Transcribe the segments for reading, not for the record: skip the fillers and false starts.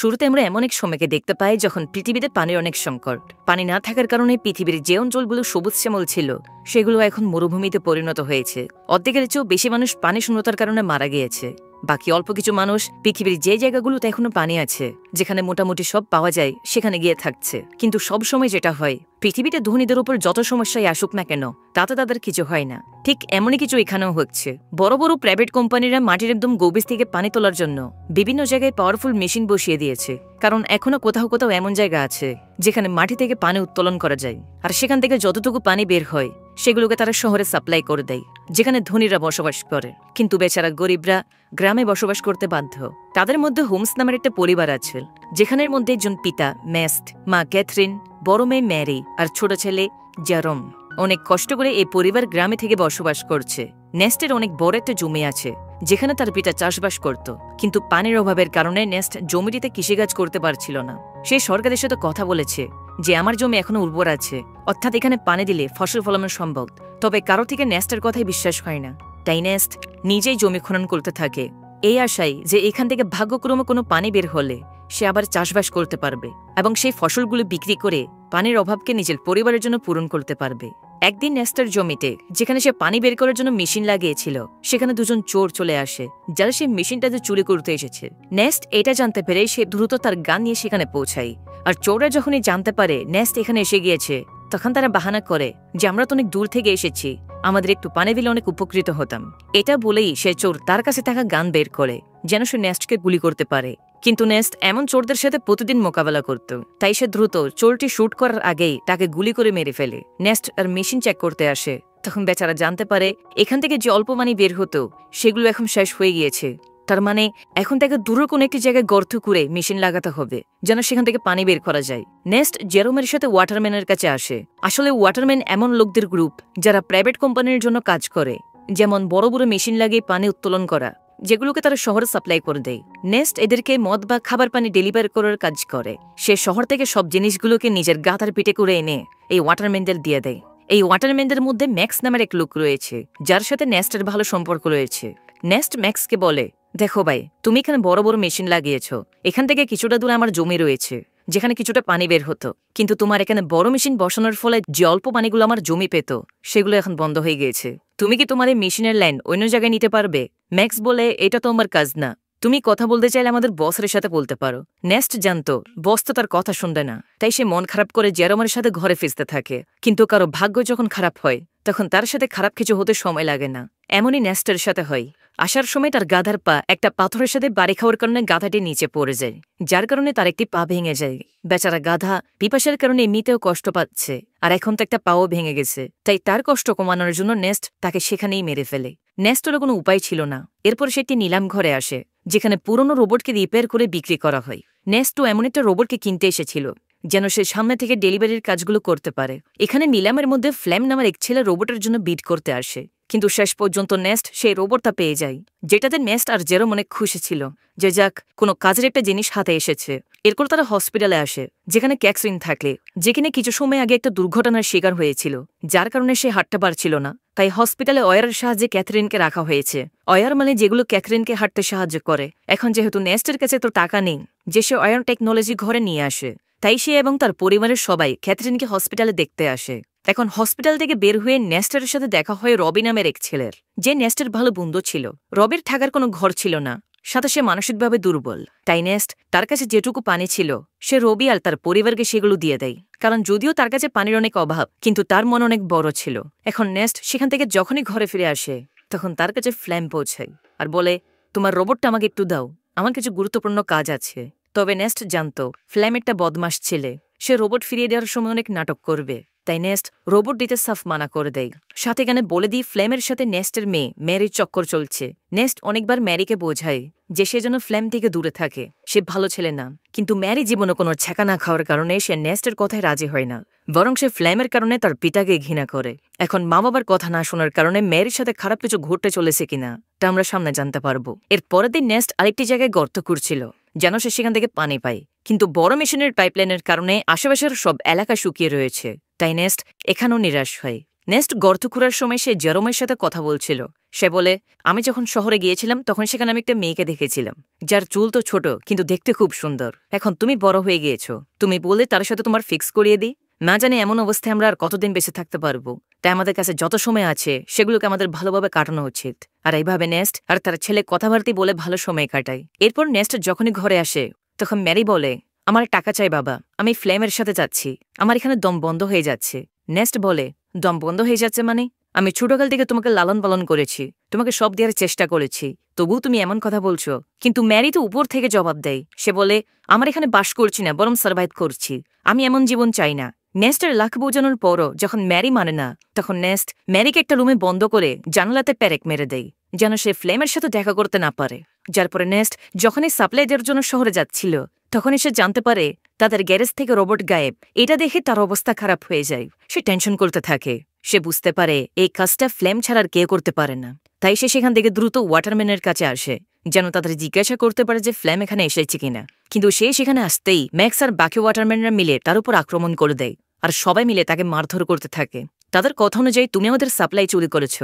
শুরুতে আমরা এমন এক সময়কে দেখতে পাই যখন পৃথিবীতে পানির অনেক সংকট। পানি না থাকার কারণে পৃথিবীর যে অঞ্চলগুলো সবুজ শ্যামল ছিল সেগুলো এখন মরুভূমিতে পরিণত হয়েছে। অর্ধেকের চেয়েও বেশি মানুষ পানি শূন্যতার কারণে মারা গিয়েছে। বাকি অল্প কিছু মানুষ পৃথিবীর যে জায়গাগুলোতে এখনো পানি আছে, যেখানে মোটামুটি সব পাওয়া যায়, সেখানে গিয়ে থাকছে। কিন্তু সব সময় যেটা হয়, পৃথিবীতে ধনীদের উপর যত সমস্যাই আসুক না কেন, তাতে তাদের কিছু হয় না। ঠিক এমনই কিছু এখানেও হচ্ছে। বড় বড় প্রাইভেট কোম্পানিরা মাটির একদম গভীর থেকে পানি তোলার জন্য বিভিন্ন জায়গায় পাওয়ারফুল মেশিন বসিয়ে দিয়েছে, কারণ এখনো কোথাও কোথাও এমন জায়গা আছে যেখানে মাটি থেকে পানি উত্তোলন করা যায়, আর সেখান থেকে যতটুকু পানি বের হয় সেগুলোকে তারা শহরে সাপ্লাই করে দেয়, যেখানে ধনীরা বসবাস করে। কিন্তু বেচারা গরিবরা গ্রামে বসবাস করতে বাধ্য। তাদের মধ্যে হোমস নামের একটা পরিবার আছে, যেখানের মধ্যে একজন পিতা মেস্ট, মা ক্যাথরিন, বড় মেয়ে ম্যারি আর ছোট ছেলে জেরম। অনেক কষ্ট করে এই পরিবার গ্রামে থেকে বসবাস করছে। নেস্টের অনেক বড় একটা জমি আছে, যেখানে তার পিতা চাষবাস করত, কিন্তু পানির অভাবের কারণে নেস্ট জমিটিতে কৃষিকাজ করতে পারছিল না। সে সরকারের সাথে কথা বলেছে যে আমার জমি এখনো উর্বর আছে, অর্থাৎ এখানে পানি দিলে ফসল ফলানো সম্ভব। তবে কারো থেকে নেস্টের কথাই বিশ্বাস হয় না, তাই নেস্ট নিজেই জমি খনন করতে থাকে, এই আশায় যে এখান থেকে ভাগ্যক্রমে কোনো পানি বের হলে সে আবার চাষবাস করতে পারবে এবং সেই ফসলগুলো বিক্রি করে পানির অভাবকে নিজের পরিবারের জন্য পূরণ করতে পারবে। একদিন নেস্টের জমিতে, যেখানে সে পানি বের করার জন্য মেশিন লাগিয়েছিল, সেখানে দুজন চোর চলে আসে, যারা সেই মেশিনটাতে চুরি করতে এসেছে। নেস্ট এটা জানতে পেরে সে দ্রুত তার গান নিয়ে সেখানে পৌঁছায়। আর চোররা যখনই জানতে পারে নেস্ট এখানে এসে গিয়েছে, তখন তারা বাহানা করে যে আমরা তো অনেক দূর থেকে এসেছি, আমাদের একটু পানি দিলে অনেক উপকৃত হতাম। এটা বলেই সে চোর তার কাছে থাকা গান বের করে যেন সে নেস্টকে গুলি করতে পারে। কিন্তু নেস্ট এমন চোরদের সাথে প্রতিদিন মোকাবেলা করত, তাই সে দ্রুত চোরটি শুট করার আগেই তাকে গুলি করে মেরে ফেলে। নেস্ট আর মেশিন চেক করতে আসে, তখন বেচারা জানতে পারে এখান থেকে যে অল্প পানি বের হতো সেগুলো এখন শেষ হয়ে গিয়েছে। তার মানে এখন তাকে দূরের কোনো একটি জায়গায় গর্ত করে মেশিন লাগাতে হবে যেন সেখান থেকে পানি বের করা যায়। নেস্ট জেরোমের সাথে ওয়াটারম্যানের কাছে আসে। আসলে ওয়াটারম্যান এমন লোকদের গ্রুপ যারা প্রাইভেট কোম্পানির জন্য কাজ করে, যেমন বড় বড় মেশিন লাগিয়ে পানি উত্তোলন করা, যেগুলোকে তারা শহরে সাপ্লাই করে দেয়। নেস্ট এদেরকে মদ বা খাবার পানি ডেলিভারি করার কাজ করে। সে শহর থেকে সব জিনিসগুলোকে নিজের গাধার পিঠে করে এনে এই ওয়াটারম্যানদের দিয়ে দেয়। এই ওয়াটারম্যানদের মধ্যে ম্যাক্স নামের এক লোক রয়েছে, যার সাথে নেস্টের ভালো সম্পর্ক রয়েছে। নেস্ট ম্যাক্সকে বলে, দেখো ভাই, তুমি এখানে বড় বড় মেশিন লাগিয়েছ, এখান থেকে কিছুটা দূরে আমার জমি রয়েছে যেখানে কিছুটা পানি বের হতো, কিন্তু তোমার এখানে বড় মেশিন বসানোর ফলে যে অল্প পানিগুলো আমার জমি পেত সেগুলো এখন বন্ধ হয়ে গিয়েছে। তুমি কি তোমার এই মেশিনের লাইন অন্য জায়গায় নিতে পারবে? ম্যাক্স বলে, এটা তো আমার কাজ না, তুমি কথা বলতে চাইলে আমাদের বসের সাথে বলতে পারো। নেস্ট জানতো বস তো তার কথা শুনবে না, তাই সে মন খারাপ করে জেরোমের সাথে ঘরে ফিরতে থাকে। কিন্তু কারো ভাগ্য যখন খারাপ হয়, তখন তার সাথে খারাপ কিছু হতে সময় লাগে না। এমনই নেস্টের সাথে হয়। আসার সময় তার গাধার পা একটা পাথরের সাথে বাড়ি খাওয়ার কারণে গাধাটি নিচে পড়ে যায়, যার কারণে তার একটি পা ভেঙে যায়। বেচারা গাধা পিপাসার কারণে এমনিতেও কষ্ট পাচ্ছে, আর এখন তো একটা পাও ভেঙে গেছে, তাই তার কষ্ট কমানোর জন্য নেস্ট তাকে সেখানেই মেরে ফেলে। নেস্টেরও কোনো উপায় ছিল না। এরপর সে একটি নিলাম ঘরে আসে, যেখানে পুরনো রোবটকে রিপেয়ার করে বিক্রি করা হয়। নেস্টও এমন একটা রোবটকে কিনতে এসেছিল যেন সে সামনে থেকে ডেলিভারির কাজগুলো করতে পারে। এখানে নিলামের মধ্যে ফ্ল্যাম নামের এক ছেলে রোবটের জন্য বিড করতে আসে, কিন্তু শেষ পর্যন্ত নেস্ট সেই রোবটটা পেয়ে যায়, যেটাতে নেস্ট আর জেরোম অনেক খুশি ছিল যে যাক, কোনো কাজের একটা জিনিস হাতে এসেছে। এরপর তারা হসপিটালে আসে, যেখানে ক্যাথরিন থাকে, যেখানে কিছু সময় আগে একটা দুর্ঘটনার শিকার হয়েছিল, যার কারণে সে হাঁটতে পারছিল না। তাই হসপিটালে অয়ারের সাহায্যে ক্যাথরিনকে রাখা হয়েছে। অয়ার মানে যেগুলো ক্যাথরিনকে হাঁটতে সাহায্য করে। এখন যেহেতু নেস্টের কাছে তো টাকা নেই যে সে অয়ার টেকনোলজি ঘরে নিয়ে আসে, তাই সে এবং তার পরিবারের সবাই ক্যাথরিনকে হসপিটালে দেখতে আসে। এখন হসপিটাল থেকে বের হয়ে নেস্টের সাথে দেখা হয় রবি নামের এক ছেলের, যে নেস্টের ভালো বন্ধু ছিল। রবির থাকার কোনো ঘর ছিল না, সাথে সে মানসিকভাবে দুর্বল। তাই নেস্ট তার কাছে যেটুকু পানি ছিল সে রবি আর তার পরিবারকে সেগুলো দিয়ে দেয়, কারণ যদিও তার কাছে পানির অনেক অভাব, কিন্তু তার মন অনেক বড় ছিল। এখন নেস্ট সেখান থেকে যখনই ঘরে ফিরে আসে, তখন তার কাছে ফ্ল্যাম পৌঁছায় আর বলে, তোমার রোবটটা আমাকে একটু দাও, আমার কিছু গুরুত্বপূর্ণ কাজ আছে। তবে নেস্ট জানতো ফ্ল্যাম একটা বদমাস ছেলে, সে রোবট ফিরিয়ে দেওয়ার সময় অনেক নাটক করবে। তাই নেস্ট রোবট দিতে সাফ মানা করে দেয়। সাথে এখানে বলে দিই ফ্ল্যামের সাথে নেস্টের মেয়ে ম্যারির চক্কর চলছে। নেস্ট অনেকবার ম্যারিকে বোঝায় যে সে যেন ফ্ল্যাম থেকে দূরে থাকে, সে ভালো ছেলে না। কিন্তু ম্যারি জীবনে কোনো ছ্যাঁকা না খাওয়ার কারণে সে নেস্টের কথায় রাজি হয় না, বরং সে ফ্ল্যামের কারণে তার পিতাকে ঘৃণা করে। এখন মা বাবার কথা না শোনার কারণে ম্যারির সাথে খারাপ কিছু ঘটতে চলেছে কিনা তা আমরা সামনে জানতে পারবো। এর পরের দিন নেস্ট আরেকটি জায়গায় গর্ত করছিল যেন সে সেখান থেকে পানি পায়, কিন্তু বড় মেশিনের পাইপলাইনের কারণে আশেপাশের সব এলাকা শুকিয়ে রয়েছে। তাই নেস্ট এখানেও নিরাশ হয়। নেস্ট গর্ত খুঁড়ার সময় সে জেরোমের সাথে কথা বলছিল। সে বলে, আমি যখন শহরে গিয়েছিলাম তখন সেখানে আমি একটা মেয়েকে দেখেছিলাম, যার চুল তো ছোট কিন্তু দেখতে খুব সুন্দর। এখন তুমি বড় হয়ে গিয়েছো, তুমি বললে তার সাথে তোমার ফিক্স করিয়ে দিই। না জানি এমন অবস্থায় আমরা আর কতদিন বেঁচে থাকতে পারবো, তাই আমাদের কাছে যত সময় আছে সেগুলোকে আমাদের ভালোভাবে কাটানো উচিত। আর এইভাবে নেস্ট আর তার ছেলে কথাবার্তি বলে ভালো সময় কাটায়। এরপর নেস্ট যখনই ঘরে আসে তখন ম্যারি বলে, আমার টাকা চাই বাবা, আমি ফ্লেমের সাথে যাচ্ছি, আমার এখানে দম বন্ধ হয়ে যাচ্ছে। নেস্ট বলে, দম বন্ধ হয়ে যাচ্ছে মানে? আমি ছোটকাল থেকে তোমাকে লালন পালন করেছি, তোমাকে সব দেওয়ার চেষ্টা করেছি, তবুও তুমি এমন কথা বলছো। কিন্তু ম্যারি তো উপর থেকে জবাব দেয়। সে বলে, আমার এখানে বাস করছি না, বরং সার্ভাইভ করছি, আমি এমন জীবন চাই না। নেস্টের লাখ বোঝানোর পরও যখন ম্যারি মানে না, তখন নেস্ট ম্যারিকে একটা রুমে বন্ধ করে জানালাতে প্যারেক মেরে দেয়, যেন সে ফ্লেমের সাথে দেখা করতে না পারে। যার পরে নেস্ট যখনই সাপ্লাই দেওয়ার জন্য শহরে যাচ্ছিল তখনই সে জানতে পারে তাদের গ্যারেজ থেকে রোবট গায়েব। এটা দেখে তার অবস্থা খারাপ হয়ে যায়। সে টেনশন করতে থাকে। সে বুঝতে পারে এই কাজটা ফ্লেম ছাড়ার কেউ করতে পারে না। তাই সে সেখান থেকে দ্রুত ওয়াটারম্যানের কাছে আসে, যেন তাদের জিজ্ঞাসা করতে পারে যে ফ্লেম এখানে এসেছে কিনা। কিন্তু সে সেখানে আসতেই ম্যাক্স আর বাকি ওয়াটারম্যানরা মিলে তার উপর আক্রমণ করে দেয়, আর সবাই মিলে তাকে মারধর করতে থাকে। তাদের কথা অনুযায়ী তুমি আমাদের সাপ্লাই চুরি করেছ,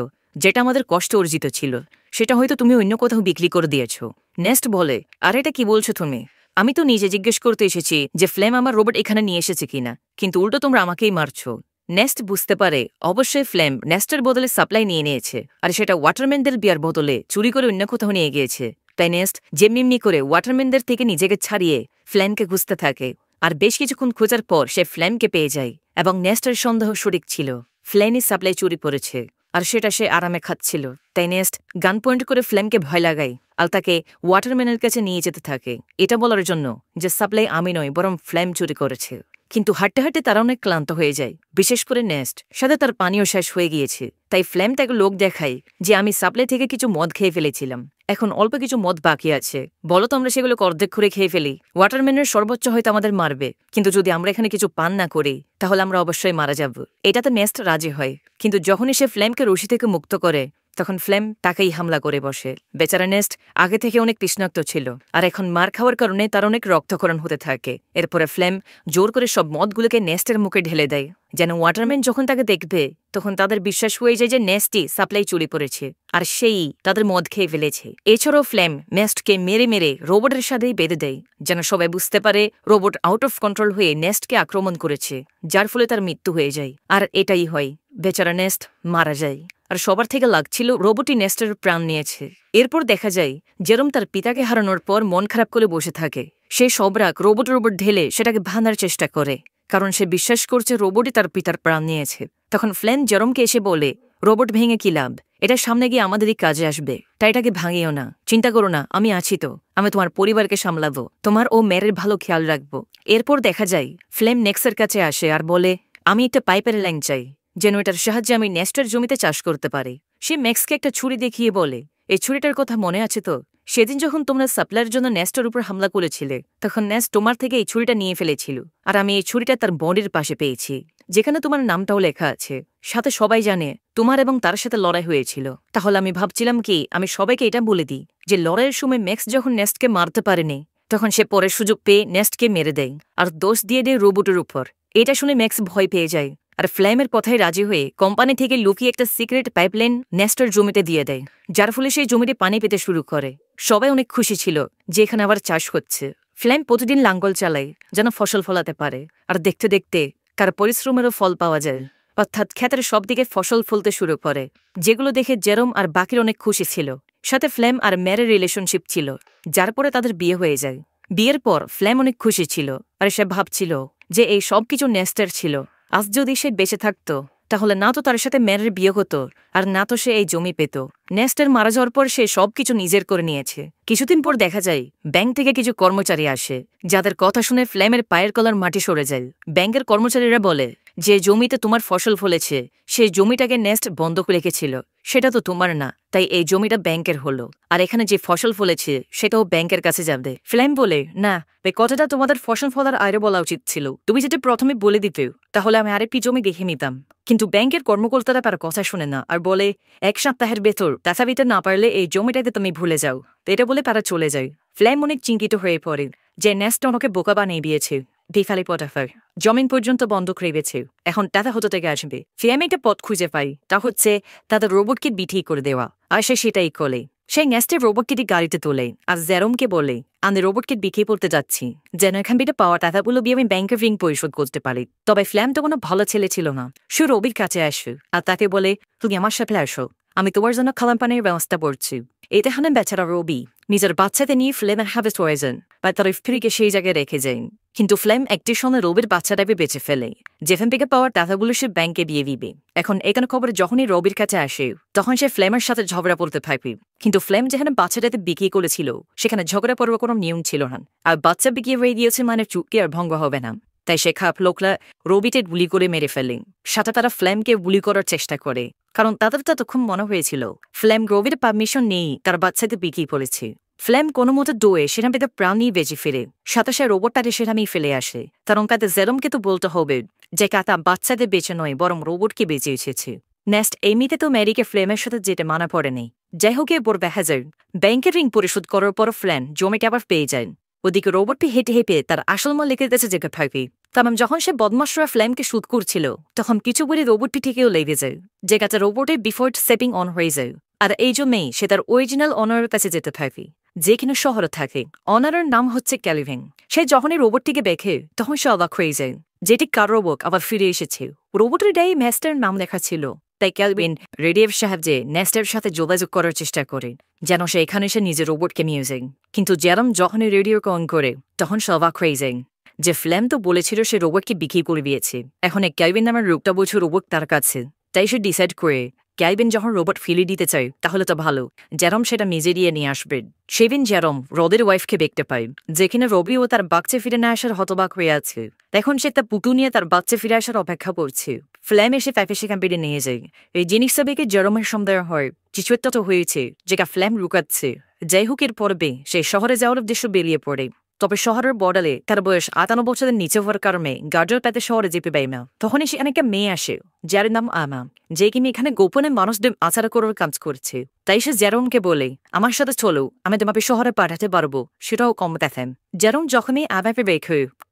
যেটা আমাদের কষ্ট অর্জিত ছিল, সেটা হয়তো তুমি অন্য কোথাও বিক্রি করে দিয়েছ। নেস্ট বলে, আর এটা কি বলছো তুমি? আমি তো নিজে জিজ্ঞেস করতে এসেছি যে ফ্লেম আমার রোবট এখানে নিয়ে এসেছে কিনা, কিন্তু উল্টো তোমরা আমাকেই মারছো। নেস্ট বুঝতে পারে অবশ্যই ফ্লেম নেস্টের বদলে সাপ্লাই নিয়ে নিয়েছে, আর সেটা ওয়াটারম্যানদের বিয়ার বদলে চুরি করে অন্য কোথাও নিয়ে গিয়েছে। তাই নেস্ট যেমনি করে ওয়াটারম্যানদের থেকে নিজেকে ছাড়িয়ে ফ্লেমকে খুঁজতে থাকে। আর বেশ কিছুক্ষণ খোঁজার পর সে ফ্লেমকে পেয়ে যায়, এবং নেস্টের সন্দেহ সঠিক ছিল, ফ্লেমই সাপ্লাই চুরি করেছে, আর সেটা সে আরামে খাচ্ছিল। তাই নেস্ট গান পয়েন্ট করে ফ্লেমকে ভয় লাগায় আর তাকে ওয়াটারম্যানের কাছে নিয়ে যেতে থাকে, এটা বলার জন্য যে সাপ্লাই আমি নয় বরং ফ্লেম চুরি করেছে। কিন্তু হাঁটতে হাঁটতে তারা অনেক ক্লান্ত হয়ে যায়, বিশেষ করে নেস্ট। সাথে তার পানীয় শেষ হয়ে গিয়েছে। তাই ফ্লেম তাকে লোক দেখায় যে আমি সাপ্লাই থেকে কিছু মদ খেয়ে ফেলেছিলাম, এখন অল্প কিছু মদ বাকি আছে, বলো তো আমরা সেগুলোকে অর্ধেক করে খেয়ে ফেলি। ওয়াটারম্যানের সর্বোচ্চ হয়তো আমাদের মারবে, কিন্তু যদি আমরা এখানে কিছু পান না করি তাহলে আমরা অবশ্যই মারা যাব। এটাতে নেস্ট রাজি হয়। কিন্তু যখনই সে ফ্লেমকে রশি থেকে মুক্ত করে তখন ফ্লেম তাকেই হামলা করে বসে। বেচারা নেস্ট আগে থেকে অনেক তৃষ্ণাক্ত ছিল, আর এখন মার খাওয়ার কারণে তার অনেক রক্তক্ষরণ হতে থাকে। এরপরে ফ্লেম জোর করে সব মদগুলোকে নেস্টের মুখে ঢেলে দেয়, যেন ওয়াটারম্যান যখন তাকে দেখবে তখন তাদের বিশ্বাস হয়ে যায় যে নেস্টই সাপ্লাই চুরি করেছে, আর সেই তাদের মদ খেয়ে ফেলেছে। এছাড়াও ফ্লেম নেস্টকে মেরে মেরে রোবটের সাথেই বেঁধে দেয়, যেন সবাই বুঝতে পারে রোবট আউট অফ কন্ট্রোল হয়ে নেস্টকে আক্রমণ করেছে, যার ফলে তার মৃত্যু হয়ে যায়। আর এটাই হয়, বেচারা নেস্ট মারা যায়। আর সবার থেকে লাগছিল রোবটই নেস্টের প্রাণ নিয়েছে। এরপর দেখা যায় জেরোম তার পিতাকে হারানোর পর মন খারাপ করে বসে থাকে। সে সব রাগ রোবট ঢেলে সেটাকে ভাঙার চেষ্টা করে, কারণ সে বিশ্বাস করছে রোবটই তার পিতার প্রাণ নিয়েছে। তখন ফ্লেম জেরোমকে এসে বলে, রোবট ভেঙে কি লাভ, এটা সামনে গিয়ে আমাদেরই কাজে আসবে, তাই এটাকে ভাঙিও না, চিন্তা করো না, আমি আছি তো, আমি তোমার পরিবারকে সামলাবো, তোমার ও মেয়ের ভালো খেয়াল রাখবো। এরপর দেখা যায় ফ্লেম নেক্সের কাছে আসে আর বলে, আমি একটা পাইপের লাইন চাই, যেন এটার সাহায্যে আমি নেস্টের জমিতে চাষ করতে পারি। সে ম্যাক্সকে একটা ছুরি দেখিয়ে বলে, এই ছুরিটার কথা মনে আছে তো? সেদিন যখন তোমরা সাপ্লাইয়ের জন্য নেস্টের উপর হামলা করেছিলে তখন নেস্ট তোমার থেকে এই ছুরিটা নিয়ে ফেলেছিল, আর আমি এই ছুরিটা তার বডির পাশে পেয়েছি, যেখানে তোমার নামটাও লেখা আছে। সাথে সবাই জানে তোমার এবং তার সাথে লড়াই হয়েছিল। তাহলে আমি ভাবছিলাম কি আমি সবাইকে এটা বলে দিই যে লড়াইয়ের সময় ম্যাক্স যখন নেস্টকে মারতে পারেনি তখন সে পরের সুযোগ পেয়ে নেস্টকে মেরে দেয় আর দোষ দিয়ে দেয় রোবটের উপর। এটা শুনে ম্যাক্স ভয় পেয়ে যায়, আর ফ্লেমের কথায় রাজি হয়ে কোম্পানি থেকে লুকিয়ে একটা সিক্রেট পাইপলাইন নেস্টের জমিতে দিয়ে দেয়, যার ফলে সেই জমিতে পানি পেতে শুরু করে। সবাই অনেক খুশি ছিল যে এখানে আবার চাষ হচ্ছে। ফ্লেম প্রতিদিন লাঙ্গল চালায় যেন ফসল ফলাতে পারে, আর দেখতে দেখতে তার পরিশ্রমেরও ফল পাওয়া যায়, অর্থাৎ ক্ষেতের সব দিকে ফসল ফলতে শুরু করে, যেগুলো দেখে জেরোম আর বাকির অনেক খুশি ছিল। সাথে ফ্লেম আর ম্যারের রিলেশনশিপ ছিল, যার পরে তাদের বিয়ে হয়ে যায়। বিয়ের পর ফ্লেম অনেক খুশি ছিল, আর সে ভাবছিল যে এই সব কিছু নেস্টের ছিল। আজ যদি সে বেঁচে থাকত তাহলে না তো তার সাথে ম্যারের বিয়ে হতো, আর না তো সে এই জমি পেত। নেস্টের মারা যাওয়ার পর সে সবকিছু নিজের করে নিয়েছে। কিছুদিন পর দেখা যায় ব্যাংক থেকে কিছু কর্মচারী আসে, যাদের কথা শুনে ফ্লেমের পায়ের কলার মাটি সরে যায়। ব্যাংকের কর্মচারীরা বলে, যে জমিতে তোমার ফসল ফলেছে সেই জমিটাকে নেস্ট বন্ধক রেখেছিল, সেটা তো তোমার না, তাই এই জমিটা ব্যাংকের হলো, আর এখানে যে ফসল ফলেছে সেটাও ব্যাংকের কাছে যাবে। ফ্লেম বলে, না, এই কথাটা তোমাদের ফসল ফলার আগে বলা উচিত ছিল, তুমি যেটা প্রথমে বলে দিতে তাহলে আমি আরেকটি জমি দেখে নিতাম। কিন্তু ব্যাংকের কর্মকর্তারা তার কথা শুনে না, আর বলে 1 সপ্তাহের ভেতর টাকা দিতে না পারলে এই জমিটাতে তুমি ভুলে যাও। এটা বলে তারা চলে যায়। ফ্লেম অনেক চিন্তিত হয়ে পড়ে যে নেস্ট ওনাকে বোকা বানিয়ে দিয়েছে, বেফালি পটাফার জমিন পর্যন্ত বন্ধক রেখেছে, এখন টাকা হতে থেকে আসবে। ফ্লেম একটা পথ খুঁজে পাই, তা হচ্ছে তাদের রোবটকে বিঠি করে দেওয়া, আর সে সেটাই করে। সেই নেস্টের রোবটকে গাড়িতে তোলে আর জেরমকে বলে, আমি রোবটকে বিক্রি করতে যাচ্ছি, যেন এখান থেকে পাওয়া টাকাগুলো দিয়ে আমি ব্যাংকের ঋণ পরিশোধ করতে পারি। তবে ফ্ল্যাম তো কোনো ভালো ছেলে ছিল না। সে রবির কাছে আসে আর তাকে বলে, তুমি আমার সাথে আসো, আমি তোমার জন্য খাবার পানির ব্যবস্থা করছি। এতে হানে বেচারা রবি নিজের বাচ্চাতে নিয়ে ফ্লেমের হাভেস্ট হয়ে যান বা তার ফিরিকে সেই জায়গায় রেখে যান। কিন্তু ফ্লেম একটি সময় রবির বাচ্চাটাকে বেঁচে ফেলে, যেখান থেকে পাওয়ার টাকাগুলো সে ব্যাংকে দিয়ে দিবে। এখন এখানে খবর যখনই রবির কাছে আসে তখন সে ফ্লেমের সাথে ঝগড়া পড়তে থাকবে। কিন্তু ফ্লেম যেখানে বাচ্চাটাতে বিক্রি করেছিল সেখানে ঝগড়া পড়বার কোনো নিয়ম ছিল না, আর বাচ্চা বিক্রি হয়ে দিয়েছে মানে চুক্তি আর ভঙ্গ হবে না। তাই সে খাপ লোকরা রবিতে গুলি করে মেরে ফেলে, সাথে তারা ফ্লেমকে গুলি করার চেষ্টা করে, কারণ তাদের ততক্ষণ মনে হয়েছিল ফ্লেম রবির পারমিশন নেই তার বাচ্চাকে বিক্রি করেছে। ফ্লেম কোনো মতো দোয়ে সেটা পেতে প্রাণ নিয়ে বেঁচে ফিরে, সাথে সে রোবটটাকে সেখানেই ফেলে আসে, কারণ তাদের জেরমকে তো বলতে হবে যে কাতা বাচ্চাদের বেঁচে নয় বরং রোবটকে বেঁচে এসেছে। নেক্সট এমনিতে তো ম্যারিকে ফ্লেমের সাথে যেতে মানা পড়েনি। যাই হোক এরপর দেখা যায় ব্যাংকের ঋণ পরিশোধ করার পর ফ্লেম জমিটা আবার পেয়ে যায়। ওদিকে রোবটটি হেঁটে হেঁটে তার আসল মালিকের কাছে যেতে থাকবে। তার যখন সে বদমাশরা ফ্লেমকে শুট করছিল তখন কিছু বলে রোবটটি থেকেও লেগে যায়, যে কাছে রোবটের ডিফল্ট সেটিং অন হয়ে যায়, আর এই জন্যই সে তার অরিজিনাল অনারের কাছে যেতে থাকে, যে কিনা শহরে থাকে। অনারের নাম হচ্ছে ক্যালিভিন। সে যখনই রোবটটিকে দেখে তখন সে অবাক হয়ে যায়, যেটি কার রোবট আবার ফিরে এসেছে। রোবটের গায়ে ম্যাস্টারের নাম লেখা ছিল, তাই ক্যালভিন রেডিওর সাহায্যে নেস্টের সাথে যোগাযোগ করার চেষ্টা করে যেন সে এখানে এসে নিজের রোবটকে নিয়ে যায়। কিন্তু জেরম যখনই রেডিওকে অন করে তখন সে অবাক হয়ে যায় যে ফ্লেম তো বলেছিল সে রোবটকে বিক্রি করে দিয়েছে, এখন এক ক্যালভিন নামের রোগটা বলছে রোবট তার কাছে। তাই সে ডিসাইড করে ক্যালভিন যখন রোবট ফিরে দিতে চায় তাহলে তো ভালো, জেরম সেটা নিজে দিয়ে নিয়ে আসবে। সেদিন জেরম রদের ওয়াইফকে দেখতে পায়, যেখানে রবি ও তার বাচ্চা ফিরে না আসার হতবাক হয়ে আছে। এখন সে তার পুটু নিয়ে তার বাচ্চা ফিরে আসার অপেক্ষা করছে। ফ্লেম এসে প্যাপে সেখান বেড়ে নিয়ে যায়। এই জিনিসটা দেখে জেরমের সন্দেহ হয় কিছু একটা তো হয়েছে, যেটা ফ্লেম লুকাচ্ছে। যাই হোক এর পর্বে সে শহরে যাওয়ার উদ্দেশ্য বেরিয়ে পড়ে। তবে শহরের বর্ডারে তার বয়স 58 বছরের নিচে হওয়ার কারণে গার্ডের তাতে শহরে যেতে পাই না। তখনই সেখানে একটা মেয়ে আসে যার নাম আমা, যে কিনা এখানে গোপনে মানুষদের আচার করার কাজ করছে। তাই সে জেরমকে বলে, আমার সাথে চলো, আমি তোমাকে শহরে পাঠাতে পারবো, সেটাও কম দেখেন। জেরম যখনই আবাকে বের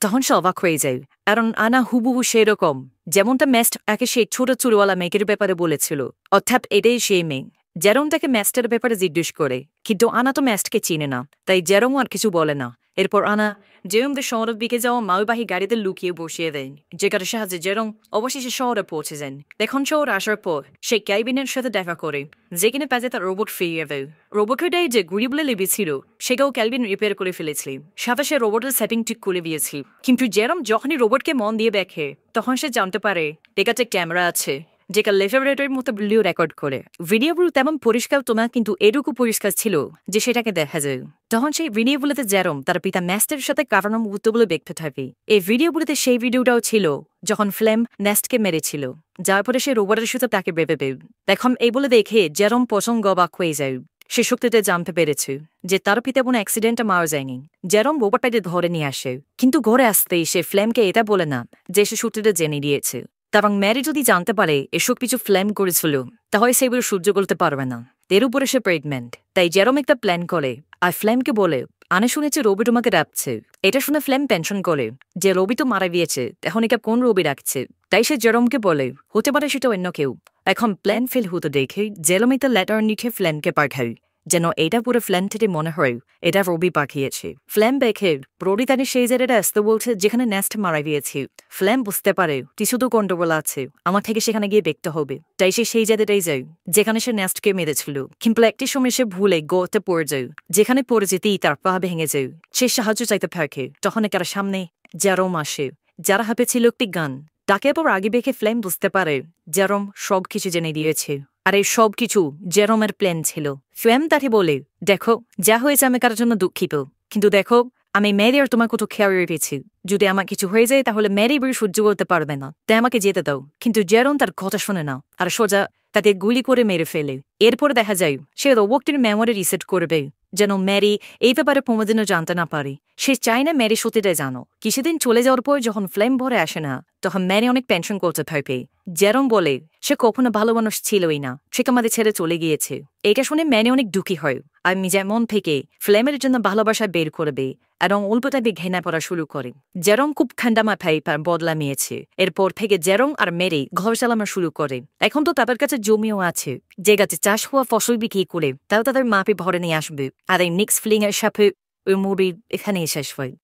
তখন সে অবাক হয়ে যায়, কারণ আনা হুবহু সেরকম যেমনটা ম্যাস্ট একে সেই ছোট চুলওয়ালা মেয়েকের ব্যাপারে বলেছিল, অর্থাৎ এটাই সেই মেয়ে। জেরম তাকে ম্যাস্টের ব্যাপারে জিজ্ঞেস করে, কিন্তু আনা তো ম্যাস্টকে চিনে না, তাই জেরমও আর কিছু বলে না। এরপর আনা জেরমদের শহরের দিকে যাওয়া মালবাহী গাড়িতে লুকিয়ে বসিয়ে দেন, যে কারোর সাহায্যে জেরম অবশেষে শহরে পৌঁছে যান। এখন শহর আসার পর সে ক্যালভিনের সাথে দেখা করে, যে কিনা পাজে তার রোবট ফিরিয়ে দেয়। রোবটের যে গুড়ি বলে লেগেছিল সেটাও ক্যালভিন রিপেয়ার করে ফেলেছিল, সাথে সে রোবটের সেটিং ঠিক করে দিয়েছিল। কিন্তু জেরম যখনই রোবটকে মন দিয়ে দেখে তখন সে জানতে পারে এটাতে ক্যামেরা আছে, যেটা লেফারেটরের মতো ভিডিও রেকর্ড করে। ভিডিওগুলো তেমন পরিষ্কার তো না, কিন্তু এটুকু পরিষ্কার ছিল যে সেটাকে দেখা যায়। তখন সেই ভিডিওগুলোতে জেরম তার পিতা ম্যাস্টের সাথে কাটানো মুহূর্তগুলো দেখতে থাকে। এই ভিডিওগুলোতে সেই ভিডিওটাও ছিল যখন ফ্লেম নেস্টকে মেরেছিল, যার পরে সে রোবটের সাথে তাকে বেঁপে পেয়ে। এখন এই বলে দেখে জেরম প্রসঙ্গ অবাক হয়ে যায়। সে শক্তিতে জানতে পেরেছে যে তার পিতা কোনো অ্যাক্সিডেন্টে মারা যায়নি। জেরম রোবটটাকে ধরে নিয়ে আসে, কিন্তু ঘরে আসতেই সে ফ্লেমকে এটা বলে না যে সে শক্তিতে জেনে দিয়েছে। এবং ম্যারি যদি জানতে পারে এসব কিছু ফ্লেম করেছিল তাহলে সেগুলো সহ্য করতে পারবে না। এর উপরে সে প্রেগনেন্ট, তাই জেরম একটা প্ল্যান করে আর ফ্লেমকে বলে, আনে শুনেছে রবি তোমাকে রাখছে। এটা শুনে ফ্লেম টেনশন করে যে রবি তো মারা গিয়েছে, এখন এটা কোন রবি রাখছে। তাই সে জেরমকে বলে হতে পারে সেটা অন্য কেউ। এখন প্ল্যান ফেল হতে দেখে জেরম একটা লেটার লিখে ফ্লেমকে পাঠায়, যেন এটা পুরো ফ্ল্যাম থেকে মনে হয় এটা রবি পাঠিয়েছে। ফ্ল্যাম দেখে রবি তাদের সেই জায়গাটা আসতে বলছে যেখানে নেস্ট মারা গিয়েছে। ফ্ল্যাম বুঝতে পারে কিছু তো গন্ডগোল আছে, আমার থেকে সেখানে গিয়ে দেখতে হবে। তাই সে সেই জায়গাটাই যায় যেখানে সে নেস্টকে মেরেছিল। কিন্তু একটি সময় সে ভুলে গর্তে পড়ে যায়, যেখানে পড়ে যেতেই তার পা ভেঙে যায়। সে সাহায্য চাইতে থাকে, তখন একার সামনে জেরম আসে, যারা হাতে ছিল একটি গান। তাকে পর আগে দেখে ফ্লেম বুঝতে পারে জেরম সব কিছু জেনে দিয়েছে, আর এই সব কিছু জেরমের প্ল্যান ছিল। ফ্লেম তাকে বলে, দেখো যা হয়েছে আমি কারোর জন্য দুঃখিত, কিন্তু দেখো আমি ম্যারি আর তোমার কত খেয়াল রেখেছি। যদি আমার কিছু হয়ে যায় তাহলে ম্যারি বের সহ্য করতে পারবে না, তাই আমাকে যেতে দাও। কিন্তু জেরম তার কথা শোনে না আর সোজা তাকে গুলি করে মেরে ফেলে। এরপর দেখা যায় সে রোবটটির মেমোরি রিসেট করবে যেন ম্যারি এই ব্যাপারে কোনোদিনও জানতে না পারে। সে চায় না ম্যারি সত্যিটাই জানো। কিছুদিন চলে যাওয়ার পর যখন ফ্লেম ভরে আসে না তখন ম্যারি অনেক টেনশন করতে থাকে। জেরম বলে সে কখনো ভালো মানুষ ছিলই না, সে আমাদের ছেড়ে চলে গিয়েছে। এটা শুনে ম্যারি অনেক দুঃখী হয় আর নিজের মন থেকে ফ্লেমের জন্য ভালোবাসা বের করবে এবং অল্প তাকে ঘৃণা করা শুরু করে। জেরং খুব ঠান্ডা মাথায় বদলা নিয়েছে। এরপর থেকে জেরং আর মেরি ঘর চালানো শুরু করে। এখন তো তাদের কাছে জমিও আছে, যে গাছে চাষ হওয়া ফসল বিক্রি করে তাও তাদের মাপে ভরে নিয়ে আসবে। আর এই নেক্সট ফিলিং এর সাথে ওই মুভি এখানেই শেষ হয়।